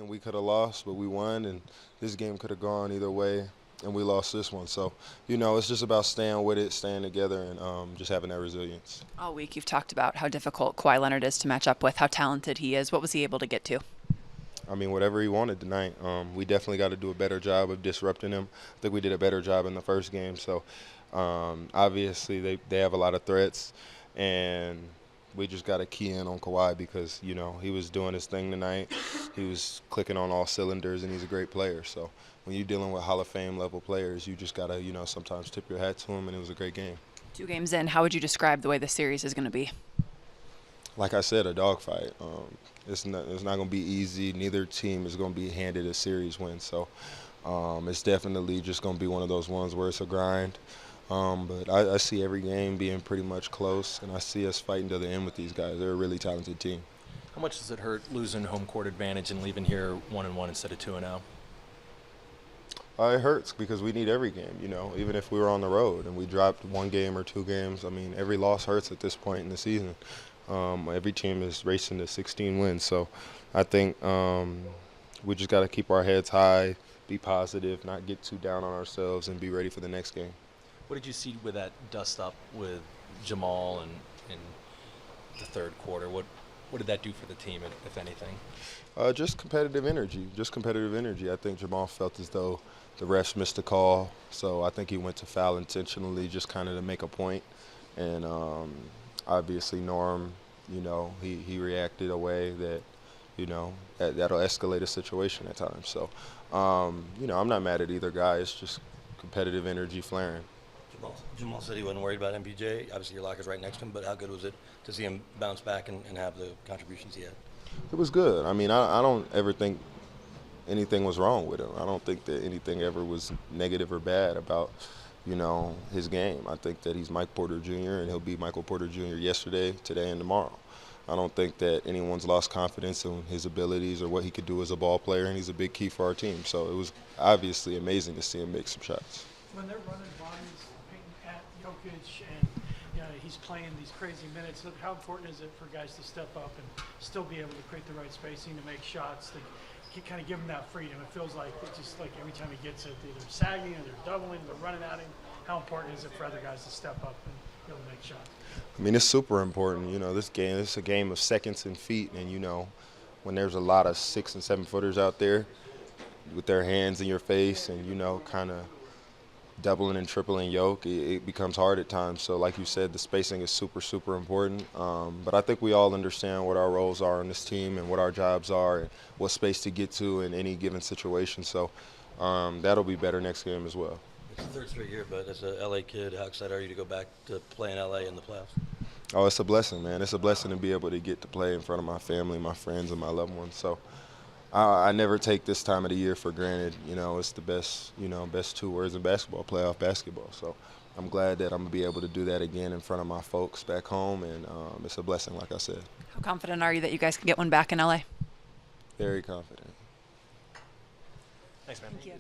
and we could have lost, but we won, and this game could have gone either way, and we lost this one. So, it's just about staying with it, staying together, and just having that resilience. All week you've talked about how difficult Kawhi Leonard is to match up with, how talented he is. What was he able to get to? I mean, whatever he wanted tonight. We definitely got to do a better job of disrupting him. I think we did a better job in the first game. So, obviously, they have a lot of threats, and we just got to key in on Kawhi because, he was doing his thing tonight. He was clicking on all cylinders, and he's a great player. So when you're dealing with Hall of Fame level players, you just got to, sometimes tip your hat to him, and it was a great game. 2 games in, how would you describe the way the series is going to be? Like I said, a dogfight. It's not going to be easy. Neither team is going to be handed a series win. So it's definitely just going to be one of those ones where it's a grind. But I see every game being pretty much close, and I see us fighting to the end with these guys. They're a really talented team. How much does it hurt losing home court advantage and leaving here 1-1 instead of 2-0? It hurts because we need every game, even if we were on the road and we dropped 1 game or 2 games. I mean, every loss hurts at this point in the season. Every team is racing to 16 wins. So I think we just got to keep our heads high, be positive, not get too down on ourselves, and be ready for the next game. What did you see with that dust-up with Jamal in the third quarter? What did that do for the team, if anything? Just competitive energy. I think Jamal felt as though the refs missed a call, so I think he went to foul intentionally just kind of to make a point. And obviously Norm, he reacted a way that, that'll escalate a situation at times. So, I'm not mad at either guy. It's just competitive energy flaring. Jamal said he wasn't worried about MPJ. Obviously, your locker's right next to him, but how good was it to see him bounce back and have the contributions he had? It was good. I mean, I don't ever think anything was wrong with him. I don't think that anything ever was negative or bad about, his game. I think that he's Mike Porter Jr., and he'll be Michael Porter Jr. yesterday, today, and tomorrow. I don't think that anyone's lost confidence in his abilities or what he could do as a ball player, and he's a big key for our team. So it was obviously amazing to see him make some shots. When they're running bodies at Jokic and he's playing these crazy minutes, how important is it for guys to step up and still be able to create the right spacing to make shots that kind of give him that freedom? It feels like it's just like every time he gets it, they're either sagging or they're doubling, they're running at him. How important is it for other guys to step up and be able to make shots? I mean, it's super important. This is a game of seconds and feet, and when there's a lot of 6- and 7-footers out there with their hands in your face and kind of doubling and tripling yoke, it becomes hard at times. So like you said, the spacing is super, super important. But I think we all understand what our roles are on this team and what our jobs are and what space to get to in any given situation. So that'll be better next game as well. It's the 3rd straight year, but as a LA kid, how excited are you to go back to play in LA in the playoffs? Oh, it's a blessing, man. It's a blessing to be able to get to play in front of my family, my friends, and my loved ones. So I never take this time of the year for granted. It's the best 2 words in basketball, playoff basketball. So I'm glad that I'm going to be able to do that again in front of my folks back home, and it's a blessing, like I said. How confident are you that you guys can get one back in LA? Very confident. Thanks, man. Thank you.